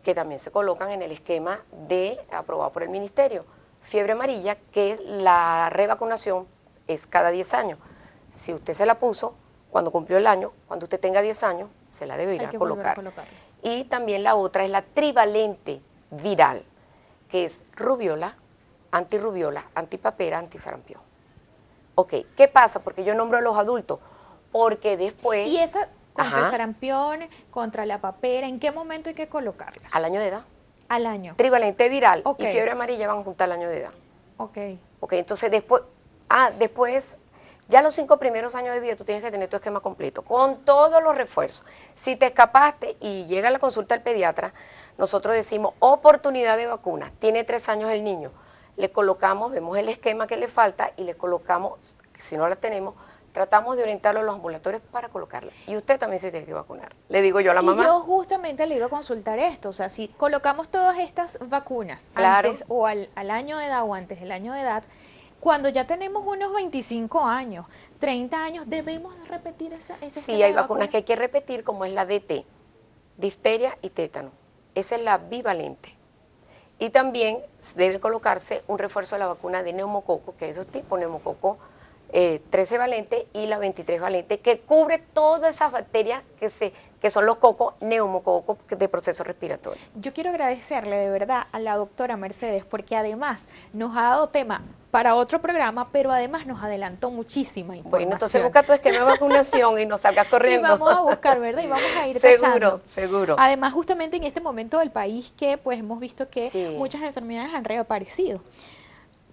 que también se colocan en el esquema aprobado por el Ministerio. Fiebre amarilla, que la revacunación es cada 10 años. Si usted se la puso cuando cumplió el año, cuando usted tenga 10 años, se la deberá colocar. Y también la otra es la trivalente viral, que es rubiola, antipapera, antisarampión. Ok, ¿qué pasa? Porque yo nombro a los adultos, porque después... Y esa contra el Ajá, sarampión, contra la papera, ¿en qué momento hay que colocarla? al año de edad. Al año. Trivalente viral Ok. y fiebre amarilla van juntas al año de edad. Ok. Ok, entonces después, ya los 5 primeros años de vida tú tienes que tener tu esquema completo, con todos los refuerzos. Si te escapaste y llega a la consulta del pediatra, nosotros decimos oportunidad de vacuna. Tiene 3 años el niño, le colocamos, vemos el esquema que le falta y le colocamos, si no la tenemos, tratamos de orientarlo a los ambulatorios para colocarla. Y usted también se tiene que vacunar. Le digo yo a la mamá. Y yo justamente le iba a consultar esto, o sea, si colocamos todas estas vacunas Claro. antes o al año de edad o antes del año de edad, cuando ya tenemos unos 25 años, 30 años, ¿debemos repetir ese Sí, esquema hay de vacunas que hay que repetir, como es la DT, difteria y tétano. Esa es la bivalente. Y también debe colocarse un refuerzo de la vacuna de neumococo, que es de dos tipos, neumococo 13 valente y la 23 valente, que cubre todas esas bacterias que son los cocos, neumococos de proceso respiratorio. Yo quiero agradecerle de verdad a la doctora Mercedes porque además nos ha dado tema para otro programa, pero además nos adelantó muchísima información. Bueno, entonces busca tu esquema de vacunación y no salgas corriendo. Y vamos a buscar, ¿verdad? Y vamos a ir Seguro, tachando. seguro. Además, justamente en este momento del país que pues hemos visto que Sí. muchas enfermedades han reaparecido.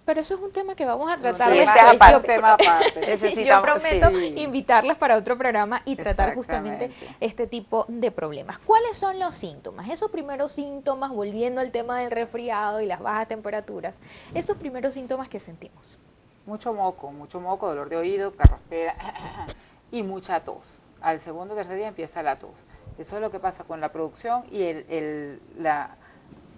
Pero eso es un tema que vamos a Sí, tratar ese es después. aparte. un tema aparte. Yo Necesitamos, prometo sí. invitarlas para otro programa y tratar justamente Exactamente. este tipo de problemas. ¿Cuáles son los síntomas? Esos primeros síntomas, volviendo al tema del resfriado y las bajas temperaturas, esos primeros síntomas que sentimos. Mucho moco, dolor de oído, carraspera y mucha tos. Al segundo o tercer día empieza la tos. Eso es lo que pasa con la producción y la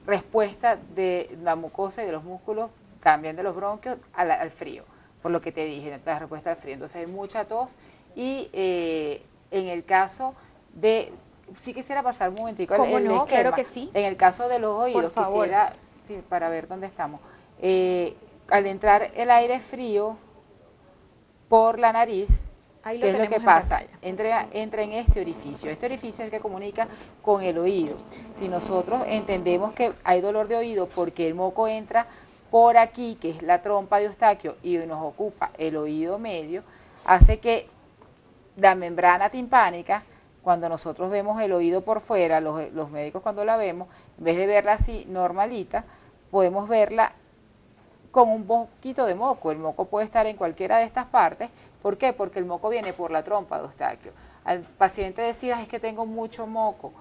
respuesta de la mucosa y de los músculos cambian de los bronquios al frío, por lo que te dije, la respuesta al frío. Entonces hay mucha tos y en el caso de, sí quisiera pasar un momentico ¿Cómo el no? esquema. Claro que sí. En el caso de los oídos, Por favor. quisiera, sí, para ver dónde estamos, al entrar el aire frío por la nariz, Ahí lo ¿qué es lo tenemos que en pasa? pantalla. Entra en este orificio. Este orificio es el que comunica con el oído. Si nosotros entendemos que hay dolor de oído porque el moco entra por aquí, que es la trompa de Eustaquio, y nos ocupa el oído medio, hace que la membrana timpánica, cuando nosotros vemos el oído por fuera, los médicos cuando la vemos, en vez de verla así normalita, podemos verla con un poquito de moco. El moco puede estar en cualquiera de estas partes. ¿Por qué? Porque el moco viene por la trompa de Eustaquio. Al paciente decir, es que tengo mucho moco,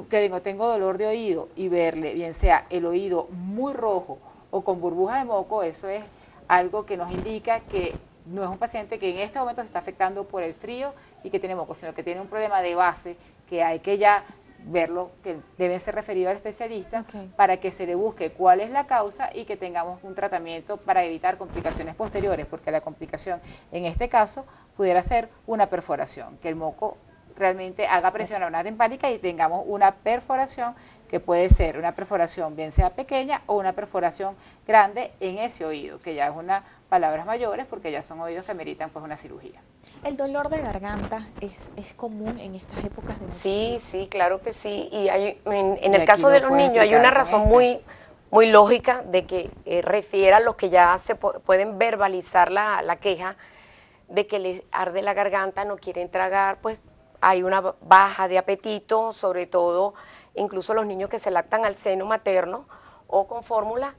que tengo dolor de oído, y verle, bien sea el oído muy rojo o con burbujas de moco, eso es algo que nos indica que no es un paciente que en este momento se está afectando por el frío y que tiene moco, sino que tiene un problema de base que hay que ya verlo, que debe ser referido al especialista, Ok. para que se le busque cuál es la causa y que tengamos un tratamiento para evitar complicaciones posteriores, porque la complicación en este caso pudiera ser una perforación, que el moco realmente haga presión a la membrana timpánica y tengamos una perforación que puede ser una perforación bien sea pequeña o una perforación grande en ese oído, que ya es una palabras mayores porque ya son oídos que ameritan pues una cirugía. El dolor de garganta es común en estas épocas de Sí, sí, claro que sí. Y en Y el aquí caso lo de los puedes niños hay explicar una con razón este. muy lógica de que refiere a los que ya pueden verbalizar la queja de que les arde la garganta, no quieren tragar, pues hay una baja de apetito, sobre todo incluso los niños que se lactan al seno materno o con fórmula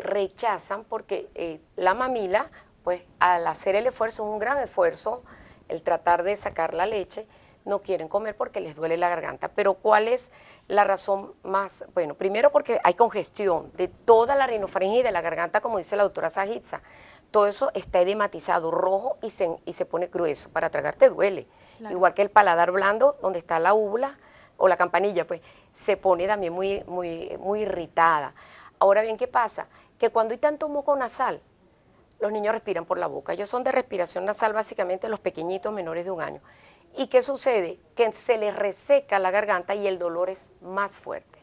rechazan porque la mamila, pues al hacer el esfuerzo, es un gran esfuerzo, el tratar de sacar la leche, no quieren comer porque les duele la garganta. Pero ¿cuál es la razón más? Bueno, primero porque hay congestión de toda la rinofaringe y de la garganta, como dice la doctora Sajitza. Todo eso está edematizado, rojo y se pone grueso. Para tragar te duele. Claro. Igual que el paladar blando, donde está la úvula o la campanilla, pues se pone también muy irritada. Ahora bien, ¿qué pasa? Que cuando hay tanto moco nasal, los niños respiran por la boca. Ellos son de respiración nasal básicamente los pequeñitos menores de 1 año. ¿Y qué sucede? Que se les reseca la garganta y el dolor es más fuerte.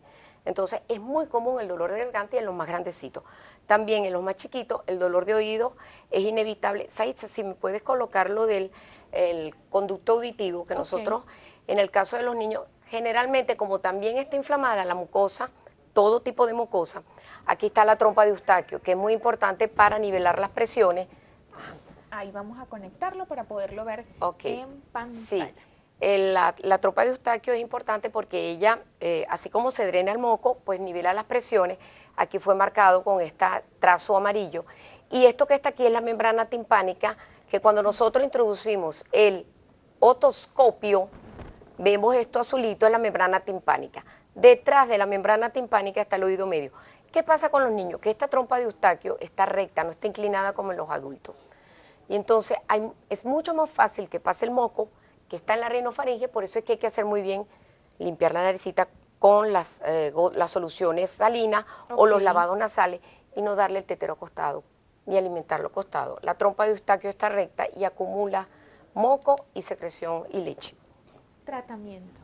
Entonces es muy común el dolor de garganta y en los más grandecitos. También en los más chiquitos el dolor de oído es inevitable. Saitza, si me puedes colocar lo del el conducto auditivo, que nosotros en el caso de los niños, generalmente como también está inflamada la mucosa, todo tipo de mucosa. Aquí está la trompa de Eustaquio, que es muy importante para nivelar las presiones. Ahí vamos a conectarlo para poderlo ver en pantalla. Sí. La trompa de Eustaquio es importante porque ella, así como se drena el moco, pues nivela las presiones. Aquí fue marcado con este trazo amarillo. Y esto que está aquí es la membrana timpánica, que cuando nosotros introducimos el otoscopio, vemos esto azulito, es la membrana timpánica. Detrás de la membrana timpánica está el oído medio. ¿Qué pasa con los niños? Que esta trompa de Eustaquio está recta, no está inclinada como en los adultos. Y entonces es mucho más fácil que pase el moco que está en la rinofaringe, por eso es que hay que hacer muy bien, limpiar la naricita con las soluciones salinas o los lavados nasales y no darle el tetero acostado ni alimentarlo acostado. La trompa de Eustaquio está recta y acumula moco y secreción y leche. Tratamiento.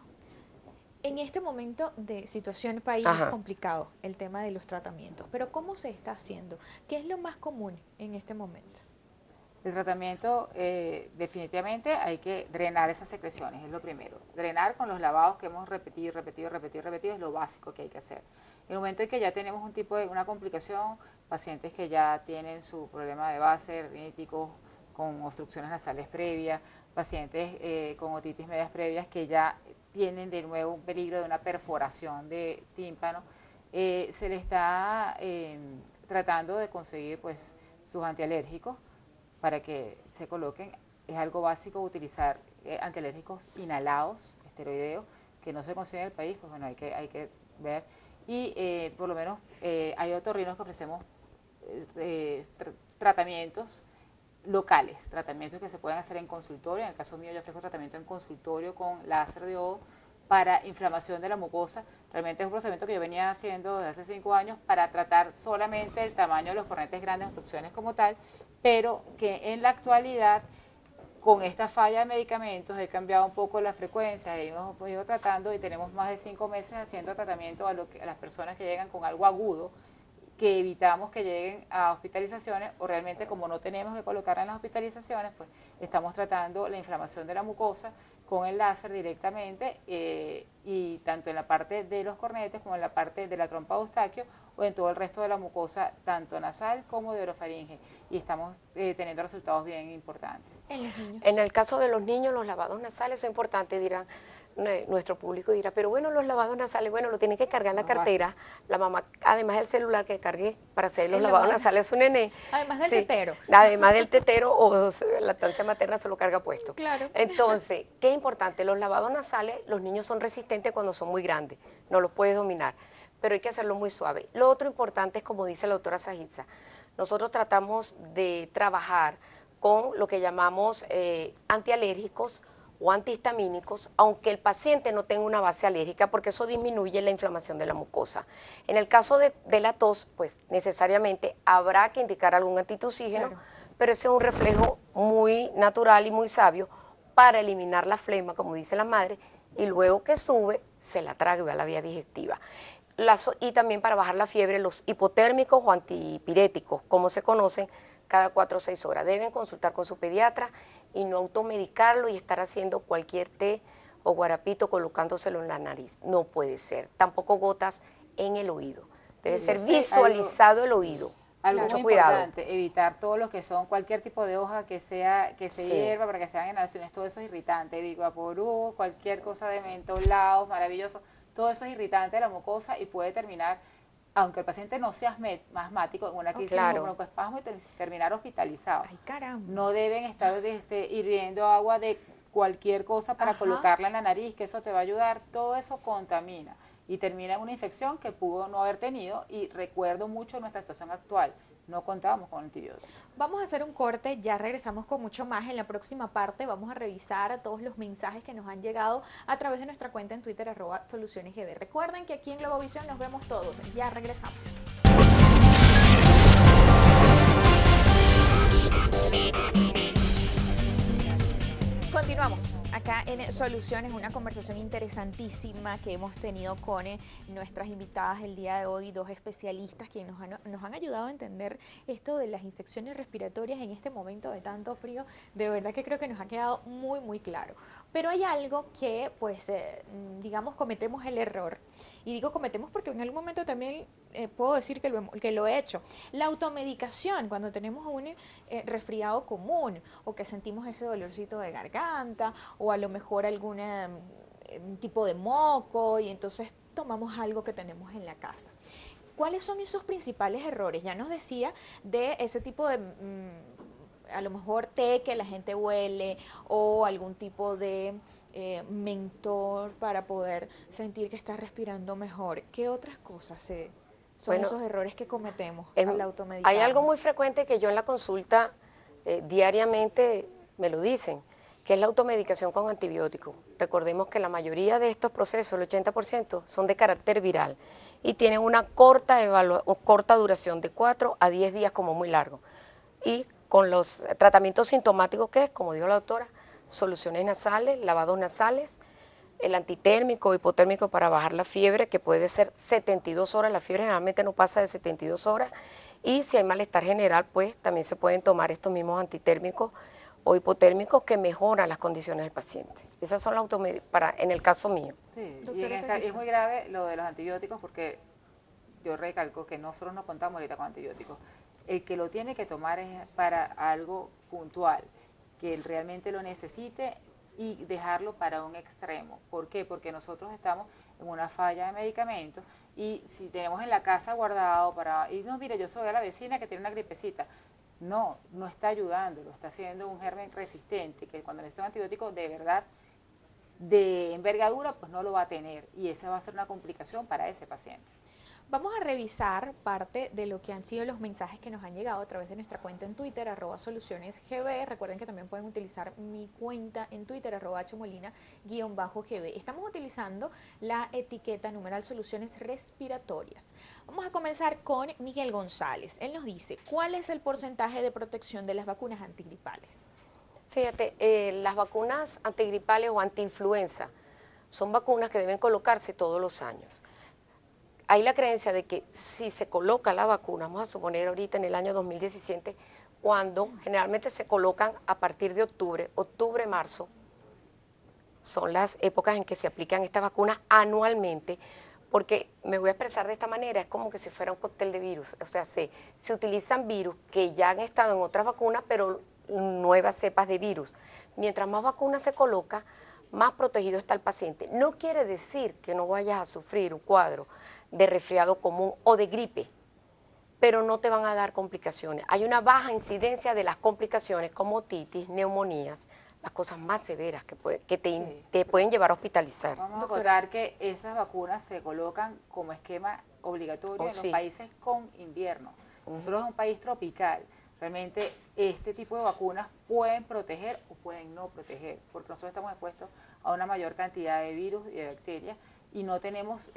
En este momento de situación país es complicado el tema de los tratamientos, pero ¿cómo se está haciendo? ¿Qué es lo más común en este momento? El tratamiento, definitivamente hay que drenar esas secreciones, es lo primero. Drenar con los lavados que hemos repetido es lo básico que hay que hacer. En el momento en que ya tenemos una complicación, pacientes que ya tienen su problema de base, riníticos, con obstrucciones nasales previas, pacientes con otitis medias previas que ya tienen de nuevo un peligro de una perforación de tímpano, se le está tratando de conseguir pues sus antialérgicos para que se coloquen. Es algo básico utilizar antialérgicos inhalados, esteroideos, que no se consiguen en el país, pues bueno, hay que ver. Y por lo menos hay otorrinos que ofrecemos tratamientos locales, tratamientos que se pueden hacer en consultorio. En el caso mío yo ofrezco tratamiento en consultorio con láser de ojo para inflamación de la mucosa. Realmente es un procedimiento que yo venía haciendo desde hace 5 años para tratar solamente el tamaño de los cornetes grandes, obstrucciones como tal, pero que en la actualidad, con esta falla de medicamentos, he cambiado un poco la frecuencia, hemos ido tratando y tenemos más de 5 meses haciendo tratamiento a las personas que llegan con algo agudo, que evitamos que lleguen a hospitalizaciones, o realmente como no tenemos que colocarla en las hospitalizaciones, pues estamos tratando la inflamación de la mucosa con el láser directamente, y tanto en la parte de los cornetes como en la parte de la trompa de Eustaquio o en todo el resto de la mucosa, tanto nasal como de orofaringe, y estamos teniendo resultados bien importantes. ¿En los niños? En el caso de los niños, los lavados nasales son importantes, dirán, nuestro público dirá, pero bueno, los lavados nasales, bueno, lo tiene que cargar en la cartera, la mamá, además del celular que cargue para hacer los lavados nasales a su nené. Además del tetero. Además del tetero o lactancia materna se lo carga puesto. Claro. Entonces, ¿qué es importante? Los lavados nasales, los niños son resistentes cuando son muy grandes, no los puedes dominar, pero hay que hacerlo muy suave. Lo otro importante es, como dice la doctora Sajitza, nosotros tratamos de trabajar con lo que llamamos antialérgicos o antihistamínicos, aunque el paciente no tenga una base alérgica, porque eso disminuye la inflamación de la mucosa. En el caso de la tos, pues necesariamente habrá que indicar algún antitusígeno, pero ese es un reflejo muy natural y muy sabio para eliminar la flema, como dice la madre, y luego que sube, se la traga y va a la vía digestiva. Y también para bajar la fiebre, los hipotérmicos o antipiréticos, como se conocen, cada 4 o 6 horas. Deben consultar con su pediatra y no automedicarlo y estar haciendo cualquier té o guarapito colocándoselo en la nariz. No puede ser. Tampoco gotas en el oído. Debe ser visualizado el oído. Algo muy importante, evitar todo lo que son cualquier tipo de hoja que se hierva para que se hagan inhalaciones, todo eso es irritante, Vivaporú, cualquier cosa de mentolados, maravilloso, todo eso es irritante de la mucosa y puede terminar, aunque el paciente no sea asmático, en una crisis de broncoespasmo y terminar hospitalizado. Ay, caramba. No deben estar hirviendo agua de cualquier cosa para colocarla en la nariz, que eso te va a ayudar, todo eso contamina y termina en una infección que pudo no haber tenido. Y recuerdo mucho nuestra situación actual, no contábamos con antibióticos. Vamos a hacer un corte, ya regresamos con mucho más. En la próxima parte vamos a revisar todos los mensajes que nos han llegado a través de nuestra cuenta en Twitter, @solucionesgb. Recuerden que aquí en Globovisión nos vemos todos, ya regresamos. Continuamos aquí acá en Soluciones, una conversación interesantísima que hemos tenido con nuestras invitadas el día de hoy, dos especialistas que nos han ayudado a entender esto de las infecciones respiratorias en este momento de tanto frío. De verdad que creo que nos ha quedado muy, muy claro. Pero hay algo que, pues, digamos, cometemos el error. Y digo cometemos porque en algún momento también puedo decir que lo he hecho. La automedicación, cuando tenemos un resfriado común o que sentimos ese dolorcito de garganta o a lo mejor algún tipo de moco y entonces tomamos algo que tenemos en la casa. ¿Cuáles son esos principales errores? Ya nos decía de ese tipo de a lo mejor té que la gente huele o algún tipo de mentor para poder sentir que está respirando mejor. ¿Qué otras cosas son esos errores que cometemos al automedicarnos? Hay algo muy frecuente que yo en la consulta diariamente me lo dicen, que es la automedicación con antibióticos. Recordemos que la mayoría de estos procesos, el 80%, son de carácter viral y tienen una corta duración de 4 a 10 días como muy largo. Y con los tratamientos sintomáticos que es, como dijo la doctora, soluciones nasales, lavados nasales, el antitérmico, hipotérmico para bajar la fiebre, que puede ser 72 horas, la fiebre generalmente no pasa de 72 horas, y si hay malestar general, pues también se pueden tomar estos mismos antitérmicos o hipotérmicos que mejoran las condiciones del paciente. Esas son las en el caso mío. Sí, y es muy grave lo de los antibióticos porque yo recalco que nosotros no contamos ahorita con antibióticos. El que lo tiene que tomar es para algo puntual, que él realmente lo necesite y dejarlo para un extremo. ¿Por qué? Porque nosotros estamos en una falla de medicamentos y si tenemos en la casa guardado y no, mire, yo soy de la vecina que tiene una gripecita. No, no está ayudando, lo está haciendo un germen resistente, que cuando necesita un antibiótico de verdad, de envergadura, pues no lo va a tener y esa va a ser una complicación para ese paciente. Vamos a revisar parte de lo que han sido los mensajes que nos han llegado a través de nuestra cuenta en Twitter, @solucionesgb. Recuerden que también pueden utilizar mi cuenta en Twitter, @hmolina_gb. Estamos utilizando la etiqueta numeral soluciones respiratorias. Vamos a comenzar con Miguel González. Él nos dice, ¿cuál es el porcentaje de protección de las vacunas antigripales? Fíjate, las vacunas antigripales o antiinfluenza son vacunas que deben colocarse todos los años. Hay la creencia de que si se coloca la vacuna, vamos a suponer ahorita en el año 2017, cuando generalmente se colocan a partir de octubre, marzo, son las épocas en que se aplican estas vacunas anualmente, porque me voy a expresar de esta manera, es como que si fuera un cóctel de virus, o sea, se utilizan virus que ya han estado en otras vacunas, pero nuevas cepas de virus. Mientras más vacunas se coloca, más protegido está el paciente. No quiere decir que no vayas a sufrir un cuadro de resfriado común o de gripe, pero no te van a dar complicaciones. Hay una baja incidencia de las complicaciones como otitis, neumonías, las cosas más severas que te pueden llevar a hospitalizar. Vamos a acordar que esas vacunas se colocan como esquema obligatorio en los países con invierno. Nosotros es un país tropical. Realmente este tipo de vacunas pueden proteger o pueden no proteger, porque nosotros estamos expuestos a una mayor cantidad de virus y de bacterias y no tenemos...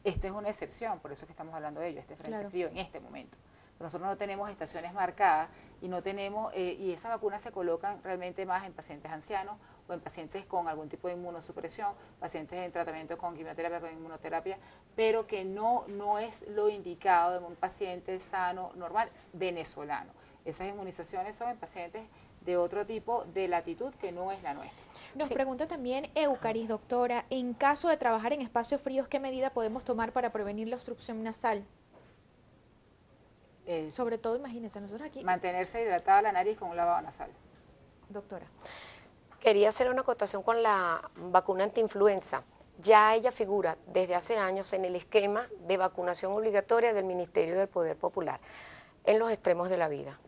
esta es una excepción, por eso es que estamos hablando de ello, este frente frío en este momento. Pero nosotros no tenemos estaciones marcadas y no tenemos, y esas vacunas se colocan realmente más en pacientes ancianos o en pacientes con algún tipo de inmunosupresión, pacientes en tratamiento con quimioterapia, con inmunoterapia, pero que no es lo indicado de un paciente sano, normal, venezolano. Esas inmunizaciones son en pacientes de otro tipo de latitud que no es la nuestra. Nos pregunta también Eucaris, doctora, en caso de trabajar en espacios fríos, ¿qué medida podemos tomar para prevenir la obstrucción nasal? Sobre todo, imagínense, nosotros aquí... Mantenerse hidratada la nariz con un lavado nasal. Doctora. Quería hacer una acotación con la vacuna antiinfluenza. Ya ella figura desde hace años en el esquema de vacunación obligatoria del Ministerio del Poder Popular, en los extremos de la vida.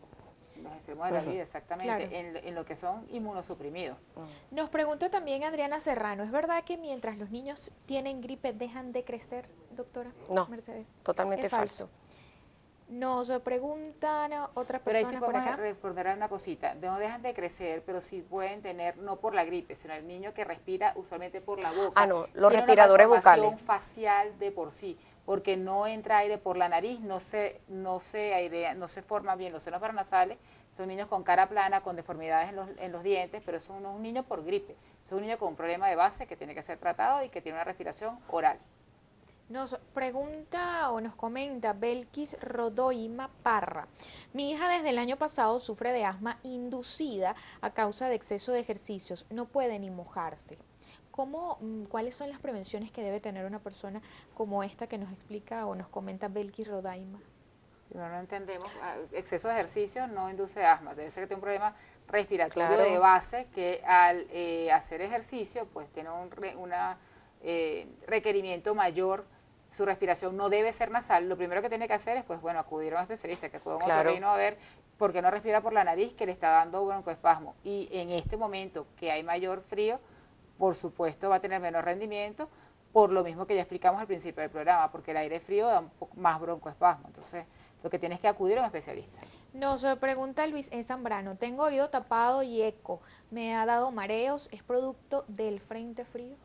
Los extremos de la vida, exactamente, claro. En lo que son inmunosuprimidos. Nos pregunta también Adriana Serrano, ¿es verdad que mientras los niños tienen gripe dejan de crecer, doctora? No, Mercedes. Totalmente falso. Nos preguntan otras personas pero ahí sí por acá. Responder a una cosita, no dejan de crecer, pero sí pueden tener, no por la gripe, sino el niño que respira usualmente por la boca. Ah, no, los respiradores vocales. Tiene una facial de por sí, porque no entra aire por la nariz, no se airea, no se forma bien los senos paranasales, son niños con cara plana, con deformidades en los dientes, pero eso no es un niño por gripe, es un niño con un problema de base que tiene que ser tratado y que tiene una respiración oral. Nos pregunta o nos comenta Belkis Rodoima Parra. Mi hija desde el año pasado sufre de asma inducida a causa de exceso de ejercicios. No puede ni mojarse. ¿Cuáles son las prevenciones que debe tener una persona como esta que nos explica o nos comenta Belkis Rodaima? No lo entendemos. Exceso de ejercicio no induce asma. Debe ser que tiene un problema respiratorio Claro. de base que al hacer ejercicio pues tiene un requerimiento mayor. Su respiración no debe ser nasal. Lo primero que tiene que hacer es pues bueno acudir a un especialista, que acuda a un otorrino a ver por qué no respira por la nariz, que le está dando broncoespasmo. Y en este momento que hay mayor frío, por supuesto va a tener menos rendimiento, por lo mismo que ya explicamos al principio del programa, porque el aire frío da un poco más broncoespasmo. Entonces, lo que tienes que acudir a un especialista. Nos pregunta Luis E. Zambrano. Tengo oído tapado y eco. Me ha dado mareos. ¿Es producto del frente frío?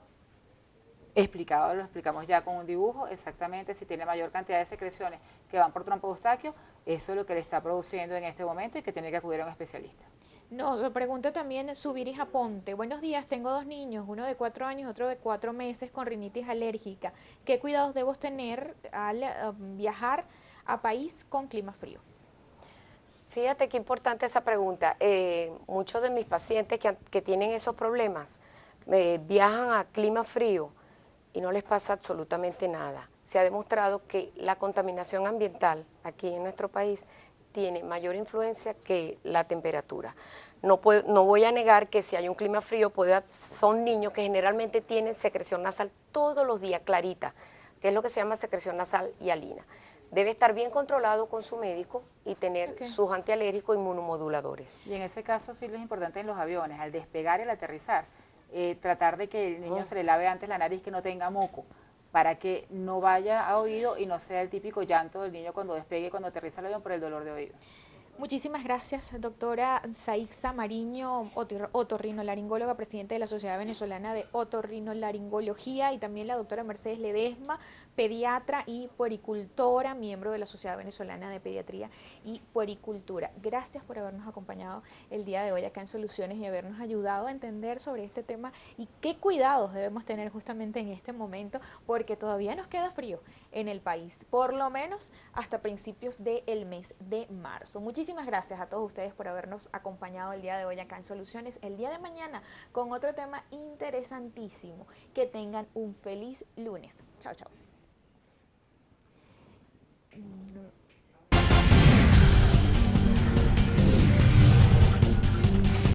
Explicado, lo explicamos ya con un dibujo, exactamente si tiene mayor cantidad de secreciones que van por trompo de Eustaquio, eso es lo que le está produciendo en este momento y que tiene que acudir a un especialista. Nos pregunta también Subiris Aponte. Buenos días, tengo dos niños, uno de 4 años, otro de 4 meses con rinitis alérgica. ¿Qué cuidados debo tener al viajar a país con clima frío? Fíjate qué importante esa pregunta. Muchos de mis pacientes que tienen esos problemas viajan a clima frío y no les pasa absolutamente nada. Se ha demostrado que la contaminación ambiental aquí en nuestro país tiene mayor influencia que la temperatura. No voy a negar que si hay un clima frío, son niños que generalmente tienen secreción nasal todos los días, clarita, que es lo que se llama secreción nasal hialina. Debe estar bien controlado con su médico y tener sus antialérgicos inmunomoduladores. Y en ese caso sí es importante en los aviones, al despegar y al aterrizar, tratar de que el niño se le lave antes la nariz, que no tenga moco, para que no vaya a oído y no sea el típico llanto del niño cuando despegue, cuando aterriza el avión por el dolor de oído. Muchísimas gracias, doctora Saixa Mariño, otorrinolaringóloga, presidente de la Sociedad Venezolana de Otorrinolaringología, y también la doctora Mercedes Ledesma, pediatra y puericultora, miembro de la Sociedad Venezolana de Pediatría y Puericultura. Gracias por habernos acompañado el día de hoy acá en Soluciones y habernos ayudado a entender sobre este tema y qué cuidados debemos tener justamente en este momento, porque todavía nos queda frío en el país, por lo menos hasta principios del mes de marzo. Muchísimas gracias a todos ustedes por habernos acompañado el día de hoy acá en Soluciones. El día de mañana con otro tema interesantísimo. Que tengan un feliz lunes. Chao, chao.